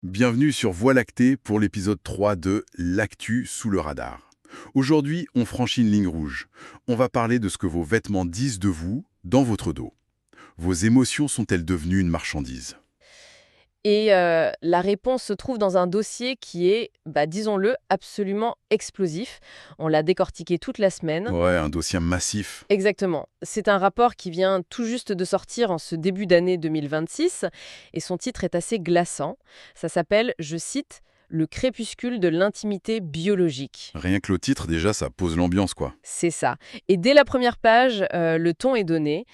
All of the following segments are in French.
Bienvenue sur Voie lactée pour l'épisode 3 de L'actu sous le radar. Aujourd'hui, on franchit une ligne rouge. On va parler de ce que vos vêtements disent de vous dans votre dos. Vos émotions sont-elles devenues une marchandise? La réponse se trouve dans un dossier qui est, disons-le, absolument explosif. On l'a décortiqué toute la semaine. Ouais, un dossier massif. Exactement. C'est un rapport qui vient tout juste de sortir en ce début d'année 2026 et son titre est assez glaçant. Ça s'appelle, je cite, Le crépuscule de l'intimité biologique. Rien que le titre, déjà, ça pose l'ambiance, quoi. C'est ça. Et dès la première page, le ton est donné.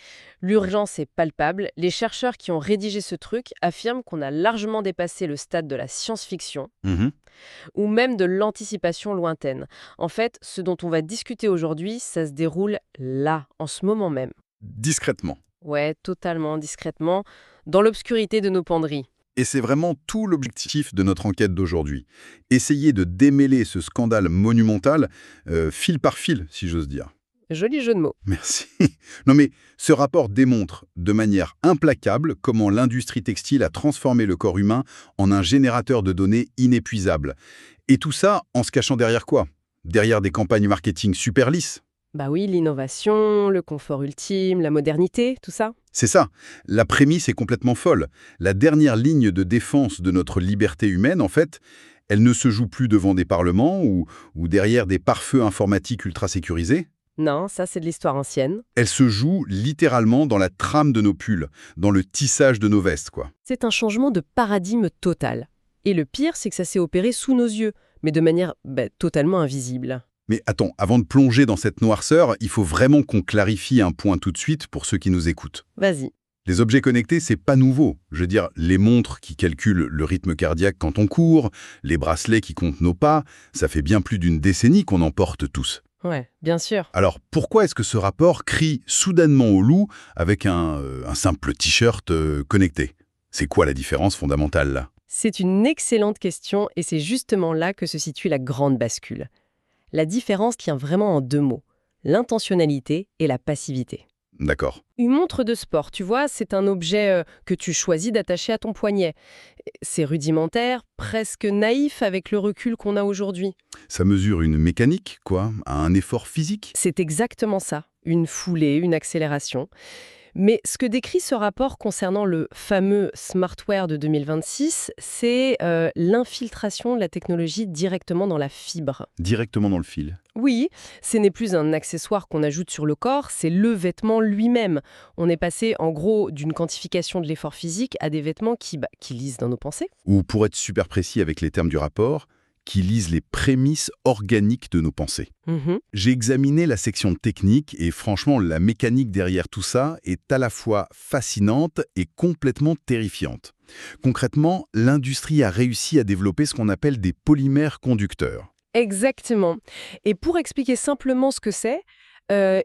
L'urgence est palpable. Les chercheurs qui ont rédigé ce truc affirment qu'on a largement dépassé le stade de la science-fiction Mhm. ou même de l'anticipation lointaine. En fait, ce dont on va discuter aujourd'hui, ça se déroule là, en ce moment même. Discrètement. Ouais, totalement discrètement, dans l'obscurité de nos penderies. Et c'est vraiment tout l'objectif de notre enquête d'aujourd'hui. Essayer de démêler ce scandale monumental, fil par fil, si j'ose dire. Joli jeu de mots. Merci. Non mais, ce rapport démontre de manière implacable comment l'industrie textile a transformé le corps humain en un générateur de données inépuisable. Et tout ça en se cachant derrière quoi? Derrière des campagnes marketing super lisses. Bah oui, l'innovation, le confort ultime, la modernité, tout ça. C'est ça. La prémisse est complètement folle. La dernière ligne de défense de notre liberté humaine, en fait, elle ne se joue plus devant des parlements ou derrière des pare-feux informatiques ultra sécurisés. Non, ça c'est de l'histoire ancienne. Elle se joue littéralement dans la trame de nos pulls, dans le tissage de nos vestes, quoi. C'est un changement de paradigme total. Et le pire, c'est que ça s'est opéré sous nos yeux, mais de manière totalement invisible. Mais attends, avant de plonger dans cette noirceur, il faut vraiment qu'on clarifie un point tout de suite pour ceux qui nous écoutent. Vas-y. Les objets connectés, c'est pas nouveau. Je veux dire, les montres qui calculent le rythme cardiaque quand on court, les bracelets qui comptent nos pas, ça fait bien plus d'une décennie qu'on en porte tous. Ouais, bien sûr. Alors pourquoi est-ce que ce rapport crie soudainement au loup avec un simple t-shirt connecté? C'est quoi la différence fondamentale là? C'est une excellente question et c'est justement là que se situe la grande bascule. La différence tient vraiment en deux mots, l'intentionnalité et la passivité. D'accord. Une montre de sport, tu vois, c'est un objet que tu choisis d'attacher à ton poignet. C'est rudimentaire, presque naïf avec le recul qu'on a aujourd'hui. Ça mesure une mécanique, quoi, un effort physique? C'est exactement ça, une foulée, une accélération. Mais ce que décrit ce rapport concernant le fameux smartwear de 2026, c'est l'infiltration de la technologie directement dans la fibre. Directement dans le fil. Oui, ce n'est plus un accessoire qu'on ajoute sur le corps, c'est le vêtement lui-même. On est passé en gros d'une quantification de l'effort physique à des vêtements qui lisent dans nos pensées. Ou pour être super précis avec les termes du rapport, qui lisent les prémices organiques de nos pensées. Mhm. J'ai examiné la section technique et franchement, la mécanique derrière tout ça est à la fois fascinante et complètement terrifiante. Concrètement, l'industrie a réussi à développer ce qu'on appelle des polymères conducteurs. Exactement. Et pour expliquer simplement ce que c'est,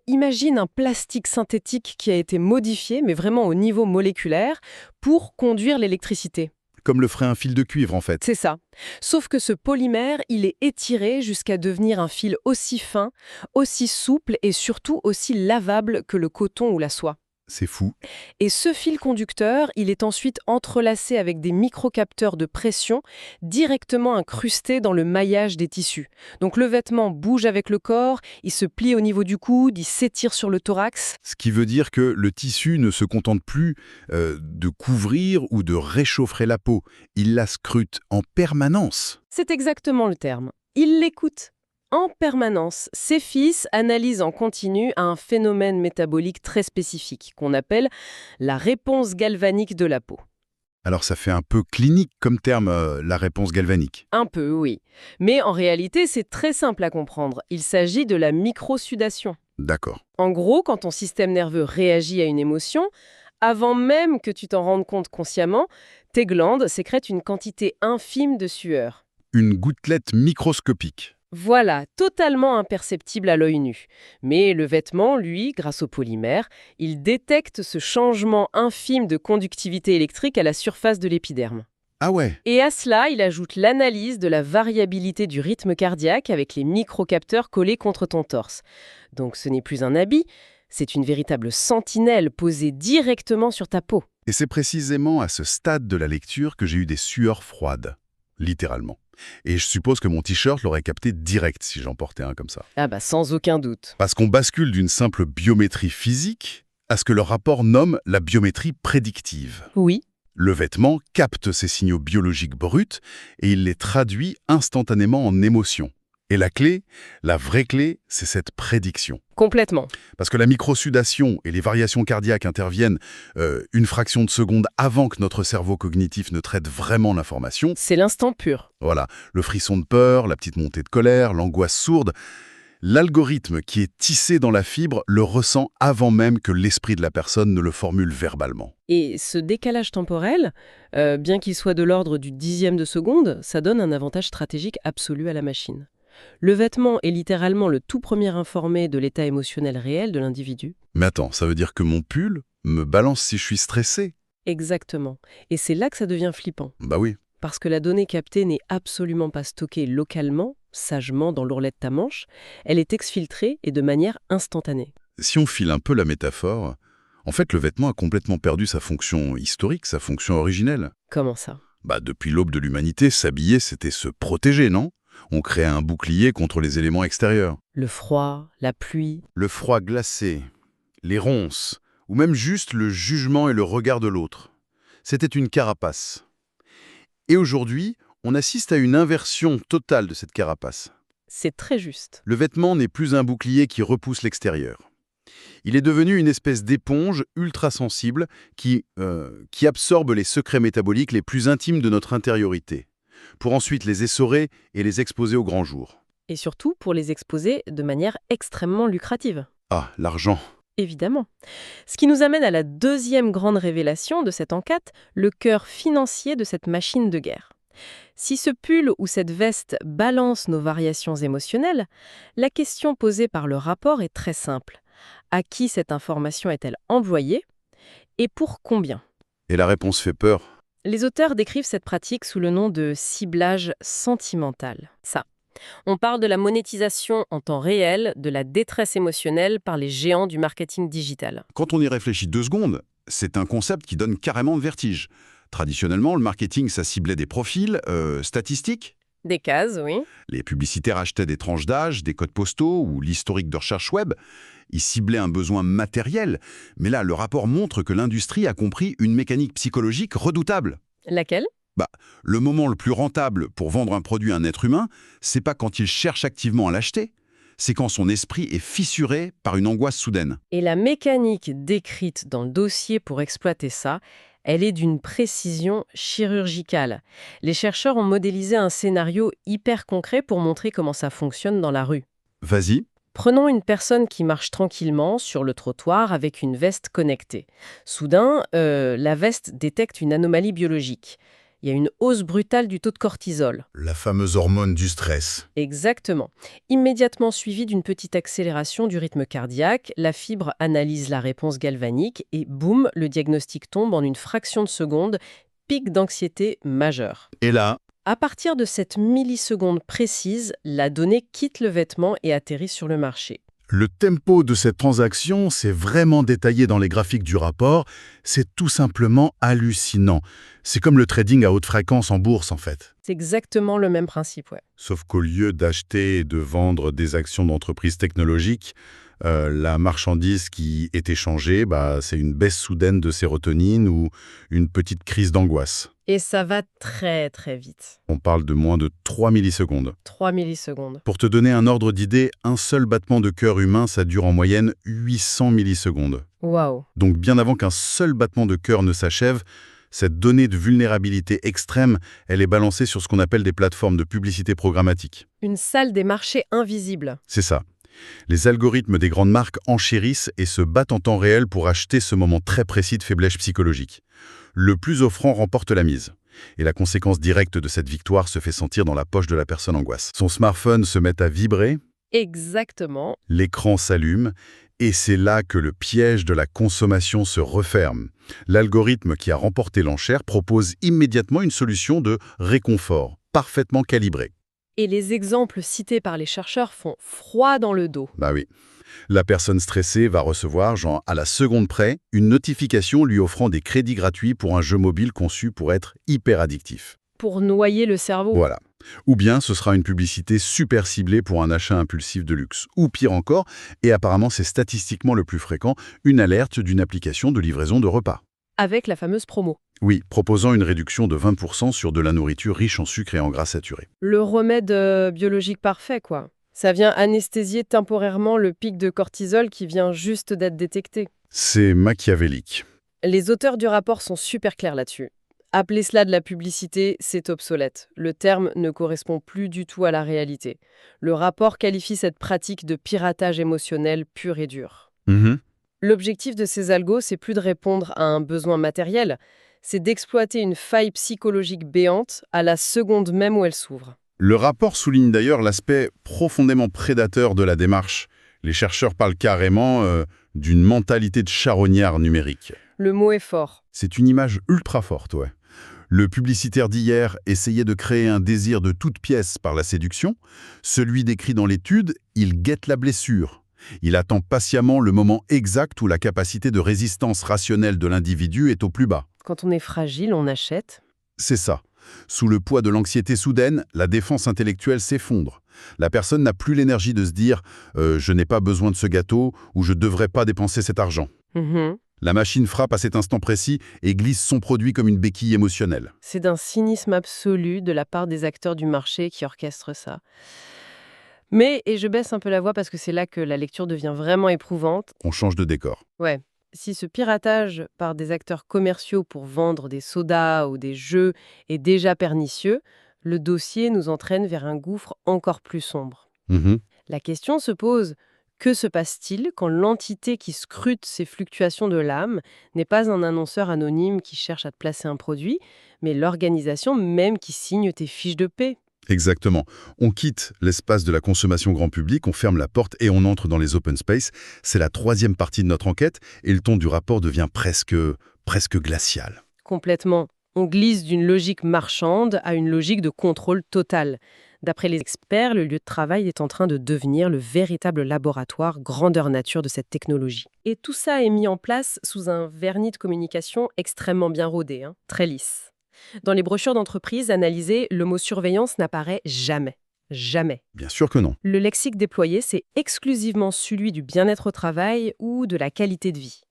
imagine un plastique synthétique qui a été modifié, mais vraiment au niveau moléculaire, pour conduire l'électricité. Comme le ferait un fil de cuivre en fait. C'est ça. Sauf que ce polymère, il est étiré jusqu'à devenir un fil aussi fin, aussi souple et surtout aussi lavable que le coton ou la soie. C'est fou. Et ce fil conducteur, il est ensuite entrelacé avec des microcapteurs de pression directement incrustés dans le maillage des tissus. Donc le vêtement bouge avec le corps, il se plie au niveau du coude, il s'étire sur le thorax. Ce qui veut dire que le tissu ne se contente plus de couvrir ou de réchauffer la peau. Il la scrute en permanence. C'est exactement le terme. Il l'écoute. En permanence, ces fils analysent en continu un phénomène métabolique très spécifique qu'on appelle la réponse galvanique de la peau. Alors ça fait un peu clinique comme terme, la réponse galvanique. Un peu, oui. Mais en réalité, c'est très simple à comprendre. Il s'agit de la microsudation. D'accord. En gros, quand ton système nerveux réagit à une émotion, avant même que tu t'en rendes compte consciemment, tes glandes sécrètent une quantité infime de sueur. Une gouttelette microscopique. Voilà, totalement imperceptible à l'œil nu. Mais le vêtement, lui, grâce au polymère, il détecte ce changement infime de conductivité électrique à la surface de l'épiderme. Ah ouais. Et à cela, il ajoute l'analyse de la variabilité du rythme cardiaque avec les microcapteurs collés contre ton torse. Donc ce n'est plus un habit, C'est une véritable sentinelle posée directement sur ta peau. Et c'est précisément à ce stade de la lecture que j'ai eu des sueurs froides, littéralement. Et je suppose que mon t-shirt l'aurait capté direct si j'en portais un comme ça. Ah bah sans aucun doute. Parce qu'on bascule d'une simple biométrie physique à ce que le rapport nomme la biométrie prédictive. Oui. Le vêtement capte ces signaux biologiques bruts et il les traduit instantanément en émotions. Et la clé, la vraie clé, c'est cette prédiction. Complètement. Parce que la microsudation et les variations cardiaques interviennent une fraction de seconde avant que notre cerveau cognitif ne traite vraiment l'information. C'est l'instant pur. Voilà, le frisson de peur, la petite montée de colère, l'angoisse sourde. L'algorithme qui est tissé dans la fibre le ressent avant même que l'esprit de la personne ne le formule verbalement. Et ce décalage temporel, bien qu'il soit de l'ordre du dixième de seconde, ça donne un avantage stratégique absolu à la machine. Le vêtement est littéralement le tout premier informé de l'état émotionnel réel de l'individu. Mais attends, ça veut dire que mon pull me balance si je suis stressé? Exactement. Et c'est là que ça devient flippant. Bah oui. Parce que la donnée captée n'est absolument pas stockée localement, sagement dans l'ourlet de ta manche, elle est exfiltrée et de manière instantanée. Si on file un peu la métaphore, en fait le vêtement a complètement perdu sa fonction historique, sa fonction originelle. Comment ça? Bah depuis l'aube de l'humanité, s'habiller c'était se protéger, non? On créait un bouclier contre les éléments extérieurs. Le froid, la pluie. Le froid glacé, les ronces, ou même juste le jugement et le regard de l'autre. C'était une carapace. Et aujourd'hui, on assiste à une inversion totale de cette carapace. C'est très juste. Le vêtement n'est plus un bouclier qui repousse l'extérieur. Il est devenu une espèce d'éponge ultra sensible qui absorbe les secrets métaboliques les plus intimes de notre intériorité, pour ensuite les essorer et les exposer au grand jour. Et surtout pour les exposer de manière extrêmement lucrative. Ah, l'argent. Évidemment. Ce qui nous amène à la deuxième grande révélation de cette enquête, le cœur financier de cette machine de guerre. Si ce pull ou cette veste balance nos variations émotionnelles, la question posée par le rapport est très simple. À qui cette information est-elle envoyée et pour combien? Et la réponse fait peur. Les auteurs décrivent cette pratique sous le nom de ciblage sentimental. Ça. On parle de la monétisation en temps réel de la détresse émotionnelle par les géants du marketing digital. Quand on y réfléchit 2 secondes, c'est un concept qui donne carrément le vertige. Traditionnellement, le marketing, ça ciblait des profils statistiques. Des cases, oui. Les publicitaires achetaient des tranches d'âge, des codes postaux ou l'historique de recherche web. Ils ciblaient un besoin matériel. Mais là, le rapport montre que l'industrie a compris une mécanique psychologique redoutable. Laquelle? Le moment le plus rentable pour vendre un produit à un être humain, c'est pas quand il cherche activement à l'acheter, c'est quand son esprit est fissuré par une angoisse soudaine. Et la mécanique décrite dans le dossier pour exploiter ça, elle est d'une précision chirurgicale. Les chercheurs ont modélisé un scénario hyper concret pour montrer comment ça fonctionne dans la rue. Vas-y. Prenons une personne qui marche tranquillement sur le trottoir avec une veste connectée. Soudain, la veste détecte une anomalie biologique. Il y a une hausse brutale du taux de cortisol. La fameuse hormone du stress. Exactement. Immédiatement suivie d'une petite accélération du rythme cardiaque, la fibre analyse la réponse galvanique et boum, le diagnostic tombe en une fraction de seconde, pic d'anxiété majeur. Et là, À partir de cette milliseconde précise, la donnée quitte le vêtement et atterrit sur le marché. le tempo de cette transaction, c'est vraiment détaillé dans les graphiques du rapport. C'est tout simplement hallucinant. C'est comme le trading à haute fréquence en bourse, en fait. C'est exactement le même principe, ouais. Sauf qu'au lieu d'acheter et de vendre des actions d'entreprises technologiques, la marchandise qui est échangée, c'est une baisse soudaine de sérotonine ou une petite crise d'angoisse. Et ça va très très vite. On parle de moins de 3 millisecondes. 3 millisecondes. Pour te donner un ordre d'idée, un seul battement de cœur humain, ça dure en moyenne 800 millisecondes. Waouh. Donc bien avant qu'un seul battement de cœur ne s'achève, cette donnée de vulnérabilité extrême, elle est balancée sur ce qu'on appelle des plateformes de publicité programmatique. Une salle des marchés invisible. C'est ça. Les algorithmes des grandes marques enchérissent et se battent en temps réel pour acheter ce moment très précis de faiblesse psychologique. Le plus offrant remporte la mise. Et la conséquence directe de cette victoire se fait sentir dans la poche de la personne angoisse. Son smartphone se met à vibrer, Exactement. l'écran s'allume, et c'est là que le piège de la consommation se referme. L'algorithme qui a remporté l'enchère propose immédiatement une solution de réconfort, parfaitement calibrée. Et les exemples cités par les chercheurs font froid dans le dos. Bah oui. La personne stressée va recevoir, genre à la seconde près, une notification lui offrant des crédits gratuits pour un jeu mobile conçu pour être hyper addictif. Pour noyer le cerveau. Voilà. Ou bien ce sera une publicité super ciblée pour un achat impulsif de luxe. Ou pire encore, et apparemment c'est statistiquement le plus fréquent, une alerte d'une application de livraison de repas. Avec la fameuse promo. Oui, proposant une réduction de 20% sur de la nourriture riche en sucre et en gras saturé. Le remède biologique parfait, quoi. Ça vient anesthésier temporairement le pic de cortisol qui vient juste d'être détecté. C'est machiavélique. Les auteurs du rapport sont super clairs là-dessus. Appeler cela de la publicité, c'est obsolète. Le terme ne correspond plus du tout à la réalité. Le rapport qualifie cette pratique de piratage émotionnel pur et dur. L'objectif de ces algos, c'est plus de répondre à un besoin matériel, c'est d'exploiter une faille psychologique béante à la seconde même où elle s'ouvre. Le rapport souligne d'ailleurs l'aspect profondément prédateur de la démarche. Les chercheurs parlent carrément d'une mentalité de charognard numérique. Le mot est fort. C'est une image ultra forte, ouais. Le publicitaire d'hier essayait de créer un désir de toute pièce par la séduction. Celui décrit dans l'étude, il guette la blessure. Il attend patiemment le moment exact où la capacité de résistance rationnelle de l'individu est au plus bas. Quand on est fragile, on achète. C'est ça. Sous le poids de l'anxiété soudaine, la défense intellectuelle s'effondre. La personne n'a plus l'énergie de se dire « je n'ai pas besoin de ce gâteau » ou « je ne devrais pas dépenser cet argent ». La machine frappe à cet instant précis et glisse son produit comme une béquille émotionnelle. C'est d'un cynisme absolu de la part des acteurs du marché qui orchestrent ça. Mais, et je baisse un peu la voix parce que c'est là que la lecture devient vraiment éprouvante. On change de décor. Ouais. Si ce piratage par des acteurs commerciaux pour vendre des sodas ou des jeux est déjà pernicieux, le dossier nous entraîne vers un gouffre encore plus sombre. La question se pose, que se passe-t-il quand l'entité qui scrute ces fluctuations de l'âme n'est pas un annonceur anonyme qui cherche à te placer un produit, mais l'organisation même qui signe tes fiches de paie? Exactement. On quitte l'espace de la consommation grand public, on ferme la porte et on entre dans les open space. C'est la troisième partie de notre enquête et le ton du rapport devient presque glacial. Complètement. On glisse d'une logique marchande à une logique de contrôle total. D'après les experts, le lieu de travail est en train de devenir le véritable laboratoire grandeur nature de cette technologie. Et tout ça est mis en place sous un vernis de communication extrêmement bien rodé, très lisse. Dans les brochures d'entreprise analysées, le mot surveillance n'apparaît jamais. Jamais. Bien sûr que non. Le lexique déployé, c'est exclusivement celui du bien-être au travail ou de la qualité de vie.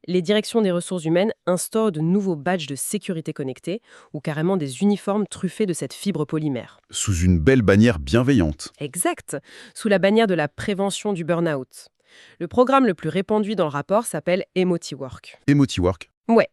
Les directions des ressources humaines instaurent de nouveaux badges de sécurité connectés ou carrément des uniformes truffés de cette fibre polymère. Sous une belle bannière bienveillante. Exact, sous la bannière de la prévention du burn-out. Le programme le plus répandu dans le rapport s'appelle Emotiwork. Emotiwork. Ouais.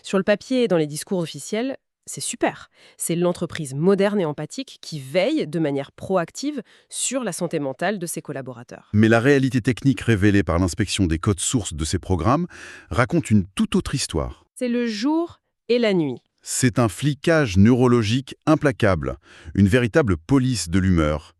Sur le papier et dans les discours officiels, c'est super. C'est l'entreprise moderne et empathique qui veille de manière proactive sur la santé mentale de ses collaborateurs. Mais la réalité technique révélée par l'inspection des codes sources de ces programmes raconte une toute autre histoire. C'est le jour et la nuit. C'est un flicage neurologique implacable, une véritable police de l'humeur.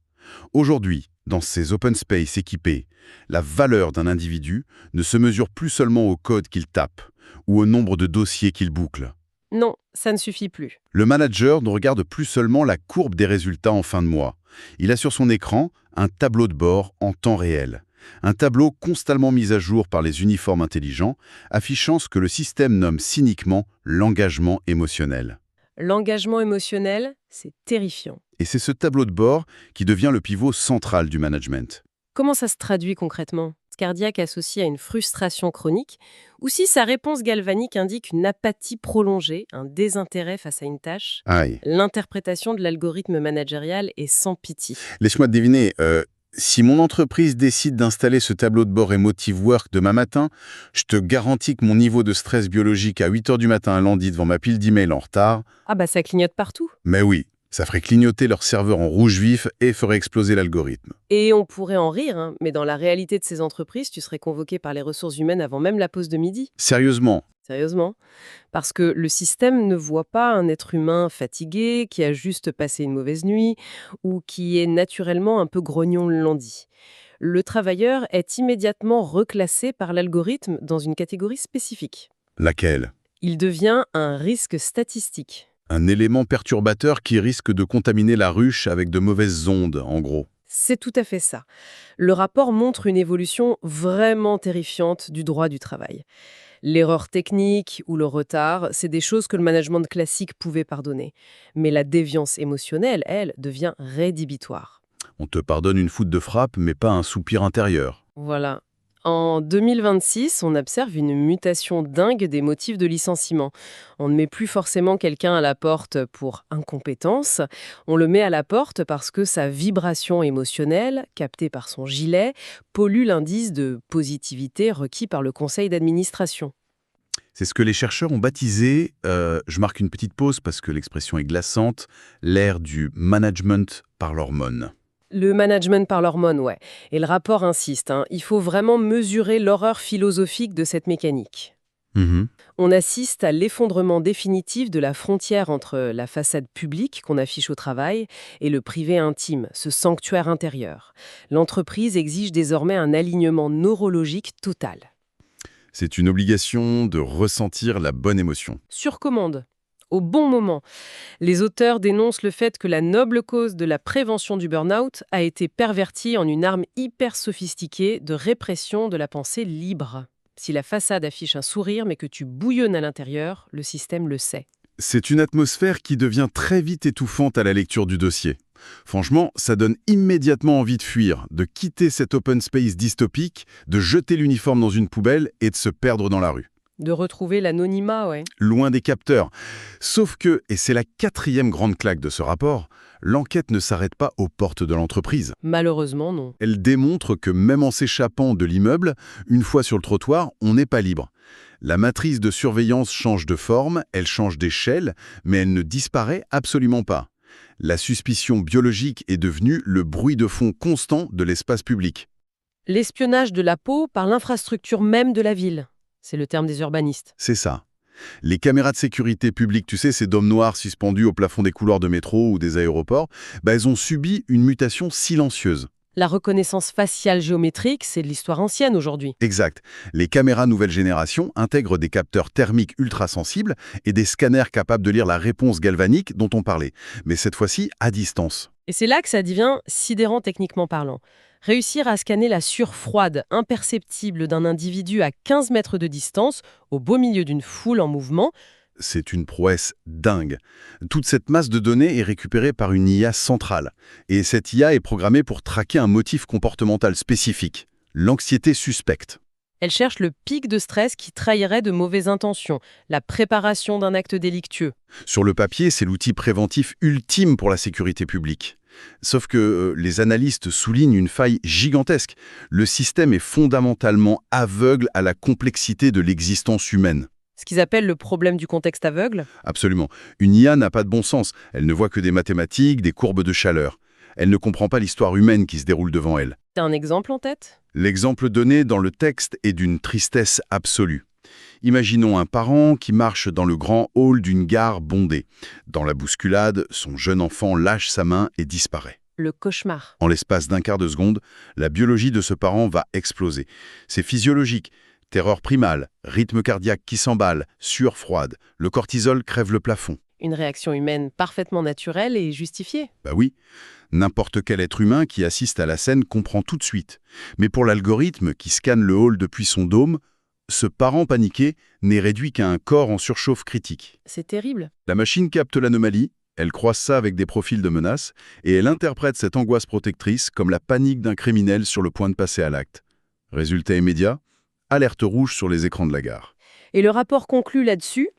Aujourd'hui, dans ces open space équipés, la valeur d'un individu ne se mesure plus seulement au code qu'il tape ou au nombre de dossiers qu'il boucle. Non, ça ne suffit plus. Le manager ne regarde plus seulement la courbe des résultats en fin de mois. Il a sur son écran un tableau de bord en temps réel. Un tableau constamment mis à jour par les uniformes intelligents, affichant ce que le système nomme cyniquement l'engagement émotionnel. L'engagement émotionnel, c'est terrifiant. Et c'est ce tableau de bord qui devient le pivot central du management. Comment ça se traduit concrètement? Cardiaque associé à une frustration chronique, ou si sa réponse galvanique indique une apathie prolongée, un désintérêt face à une tâche, l'interprétation de l'algorithme managérial est sans pitié. Laisse-moi te deviner, si mon entreprise décide d'installer ce tableau de bord Emotiwork demain matin, je te garantis que mon niveau de stress biologique à 8h du matin un lundi devant ma pile d'emails en retard... Ah bah ça clignote partout. Mais oui. Ça ferait clignoter leur serveur en rouge vif et ferait exploser l'algorithme. Et on pourrait en rire, mais dans la réalité de ces entreprises, tu serais convoqué par les ressources humaines avant même la pause de midi. Sérieusement? Sérieusement. Parce que le système ne voit pas un être humain fatigué, qui a juste passé une mauvaise nuit, ou qui est naturellement un peu grognon le lundi. Le travailleur est immédiatement reclassé par l'algorithme dans une catégorie spécifique. Laquelle? Il devient un risque statistique. Un élément perturbateur qui risque de contaminer la ruche avec de mauvaises ondes, en gros. C'est tout à fait ça. Le rapport montre une évolution vraiment terrifiante du droit du travail. L'erreur technique ou le retard, c'est des choses que le management classique pouvait pardonner. Mais la déviance émotionnelle, elle, devient rédhibitoire. On te pardonne une faute de frappe, mais pas un soupir intérieur. Voilà. En 2026, on observe une mutation dingue des motifs de licenciement. On ne met plus forcément quelqu'un à la porte pour incompétence, on le met à la porte parce que sa vibration émotionnelle, captée par son gilet, pollue l'indice de positivité requis par le conseil d'administration. C'est ce que les chercheurs ont baptisé, je marque une petite pause parce que l'expression est glaçante, l'ère du management par l'hormone. Le management par l'hormone, ouais. Et le rapport insiste, hein, il faut vraiment mesurer l'horreur philosophique de cette mécanique. Mhm. On assiste à l'effondrement définitif de la frontière entre la façade publique qu'on affiche au travail et le privé intime, ce sanctuaire intérieur. L'entreprise exige désormais un alignement neurologique total. C'est une obligation de ressentir la bonne émotion. Sur commande. Au bon moment. Les auteurs dénoncent le fait que la noble cause de la prévention du burn-out a été pervertie en une arme hyper sophistiquée de répression de la pensée libre. Si la façade affiche un sourire mais que tu bouillonnes à l'intérieur, le système le sait. C'est une atmosphère qui devient très vite étouffante à la lecture du dossier. Franchement, ça donne immédiatement envie de fuir, de quitter cet open space dystopique, de jeter l'uniforme dans une poubelle et de se perdre dans la rue. De retrouver l'anonymat, ouais. Loin des capteurs. Sauf que, et c'est la quatrième grande claque de ce rapport, l'enquête ne s'arrête pas aux portes de l'entreprise. Malheureusement, non. Elle démontre que même en s'échappant de l'immeuble, une fois sur le trottoir, on n'est pas libre. La matrice de surveillance change de forme, elle change d'échelle, mais elle ne disparaît absolument pas. La suspicion biologique est devenue le bruit de fond constant de l'espace public. L'espionnage de la peau par l'infrastructure même de la ville. C'est le terme des urbanistes. C'est ça. Les caméras de sécurité publique, tu sais, ces dômes noirs suspendus au plafond des couloirs de métro ou des aéroports, elles ont subi une mutation silencieuse. La reconnaissance faciale géométrique, c'est de l'histoire ancienne aujourd'hui. Exact. Les caméras nouvelle génération intègrent des capteurs thermiques ultra-sensibles et des scanners capables de lire la réponse galvanique dont on parlait, mais cette fois-ci à distance. Et c'est là que ça devient sidérant techniquement parlant. Réussir à scanner la sueur froide, imperceptible d'un individu à 15 mètres de distance, au beau milieu d'une foule en mouvement, C'est une prouesse dingue. Toute cette masse de données est récupérée par une IA centrale. Et cette IA est programmée pour traquer un motif comportemental spécifique, l'anxiété suspecte. elle cherche le pic de stress qui trahirait de mauvaises intentions, la préparation d'un acte délictueux. Sur le papier, c'est l'outil préventif ultime pour la sécurité publique. Sauf que les analystes soulignent une faille gigantesque. Le système est fondamentalement aveugle à la complexité de l'existence humaine. Ce qu'ils appellent le problème du contexte aveugle. Absolument. Une IA n'a pas de bon sens. Elle ne voit que des mathématiques, des courbes de chaleur. Elle ne comprend pas l'histoire humaine qui se déroule devant elle. T'as un exemple en tête ? L'exemple donné dans le texte est d'une tristesse absolue. Imaginons un parent qui marche dans le grand hall d'une gare bondée. Dans la bousculade, son jeune enfant lâche sa main et disparaît. Le cauchemar. En l'espace d'un quart de seconde, la biologie de ce parent va exploser. C'est physiologique. Terreur primale, rythme cardiaque qui s'emballe, sueur froide. Le cortisol crève le plafond. Une réaction humaine parfaitement naturelle et justifiée. Bah oui, n'importe quel être humain qui assiste à la scène comprend tout de suite. Mais pour l'algorithme qui scanne le hall depuis son dôme, ce parent paniqué n'est réduit qu'à un corps en surchauffe critique. C'est terrible. La machine capte l'anomalie, elle croise ça avec des profils de menaces, et elle interprète cette angoisse protectrice comme la panique d'un criminel sur le point de passer à l'acte. Résultat immédiat, alerte rouge sur les écrans de la gare. Et le rapport conclut là-dessus.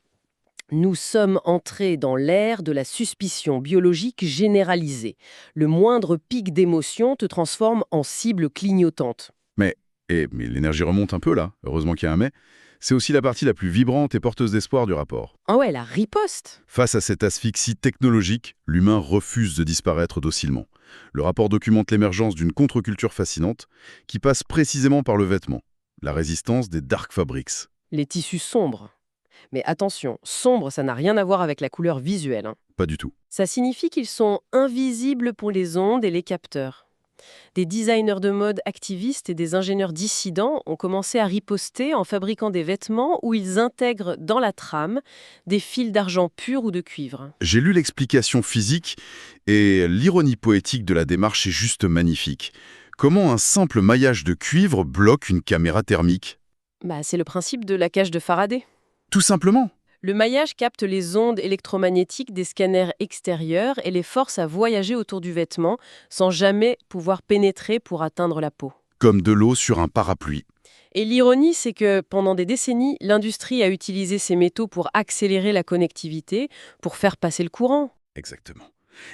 Nous sommes entrés dans l'ère de la suspicion biologique généralisée. Le moindre pic d'émotion te transforme en cible clignotante. Mais l'énergie remonte un peu là, heureusement qu'il y a un mais. C'est aussi la partie la plus vibrante et porteuse d'espoir du rapport. Ah ouais, la riposte. Face à cette asphyxie technologique, l'humain refuse de disparaître docilement. Le rapport documente l'émergence d'une contre-culture fascinante qui passe précisément par le vêtement, la résistance des dark fabrics. Les tissus sombres. Mais attention, sombre, ça n'a rien à voir avec la couleur visuelle. Pas du tout. Ça signifie qu'ils sont invisibles pour les ondes et les capteurs. Des designers de mode activistes et des ingénieurs dissidents ont commencé à riposter en fabriquant des vêtements où ils intègrent dans la trame des fils d'argent pur ou de cuivre. J'ai lu l'explication physique et l'ironie poétique de la démarche est juste magnifique. Comment un simple maillage de cuivre bloque une caméra thermique? C'est le principe de la cage de Faraday. Tout simplement. Le maillage capte les ondes électromagnétiques des scanners extérieurs et les force à voyager autour du vêtement sans jamais pouvoir pénétrer pour atteindre la peau. Comme de l'eau sur un parapluie. Et l'ironie, c'est que pendant des décennies, l'industrie a utilisé ces métaux pour accélérer la connectivité, pour faire passer le courant. Exactement.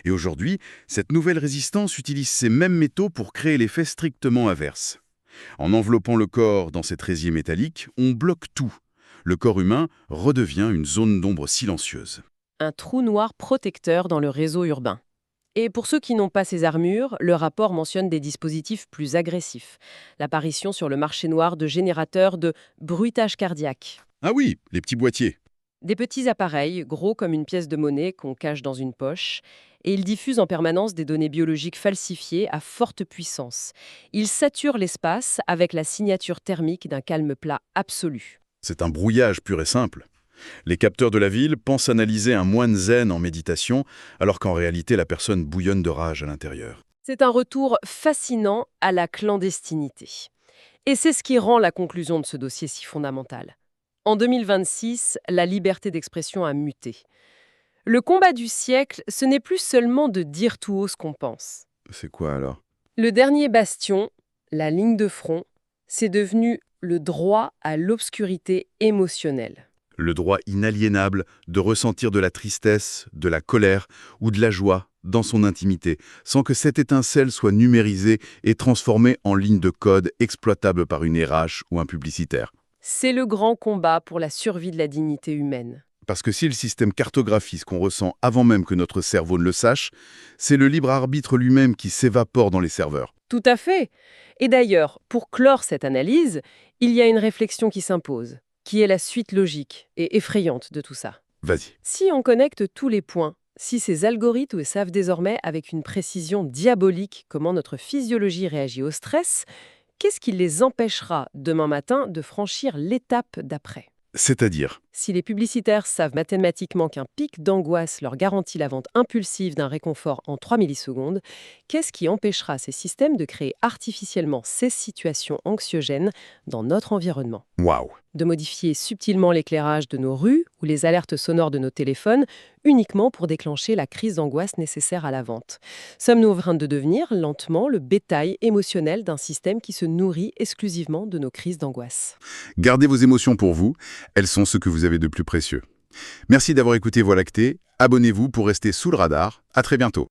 Et aujourd'hui, cette nouvelle résistance utilise ces mêmes métaux pour créer l'effet strictement inverse. En enveloppant le corps dans cet résier métallique, on bloque tout. Le corps humain redevient une zone d'ombre silencieuse. Un trou noir protecteur dans le réseau urbain. Et pour ceux qui n'ont pas ces armures, le rapport mentionne des dispositifs plus agressifs. L'apparition sur le marché noir de générateurs de bruitage cardiaque. Ah oui, les petits boîtiers. Des petits appareils, gros comme une pièce de monnaie qu'on cache dans une poche, et ils diffusent en permanence des données biologiques falsifiées à forte puissance. Ils saturent l'espace avec la signature thermique d'un calme plat absolu. C'est un brouillage pur et simple. Les capteurs de la ville pensent analyser un moine zen en méditation, alors qu'en réalité la personne bouillonne de rage à l'intérieur. C'est un retour fascinant à la clandestinité. Et c'est ce qui rend la conclusion de ce dossier si fondamentale. En 2026, la liberté d'expression a muté. Le combat du siècle, ce n'est plus seulement de dire tout haut ce qu'on pense. C'est quoi alors? Le dernier bastion, la ligne de front, c'est devenu le droit à l'obscurité émotionnelle. Le droit inaliénable de ressentir de la tristesse, de la colère ou de la joie dans son intimité, sans que cette étincelle soit numérisée et transformée en ligne de code exploitable par une RH ou un publicitaire. C'est le grand combat pour la survie de la dignité humaine. Parce que si le système cartographie ce qu'on ressent avant même que notre cerveau ne le sache, c'est le libre arbitre lui-même qui s'évapore dans les serveurs. Tout à fait. Et d'ailleurs, pour clore cette analyse, il y a une réflexion qui s'impose, qui est la suite logique et effrayante de tout ça. Vas-y. Si on connecte tous les points, si ces algorithmes savent désormais avec une précision diabolique comment notre physiologie réagit au stress, qu'est-ce qui les empêchera demain matin de franchir l'étape d'après ? C'est-à-dire? Si les publicitaires savent mathématiquement qu'un pic d'angoisse leur garantit la vente impulsive d'un réconfort en 3 millisecondes, qu'est-ce qui empêchera ces systèmes de créer artificiellement ces situations anxiogènes dans notre environnement ? Waouh! De modifier subtilement l'éclairage de nos rues ou les alertes sonores de nos téléphones uniquement pour déclencher la crise d'angoisse nécessaire à la vente. Sommes-nous en train de devenir lentement le bétail émotionnel d'un système qui se nourrit exclusivement de nos crises d'angoisse ? Gardez vos émotions pour vous, elles sont ce que vous avez de plus précieux. Merci d'avoir écouté Voie lactée, abonnez-vous pour rester sous le radar, à très bientôt.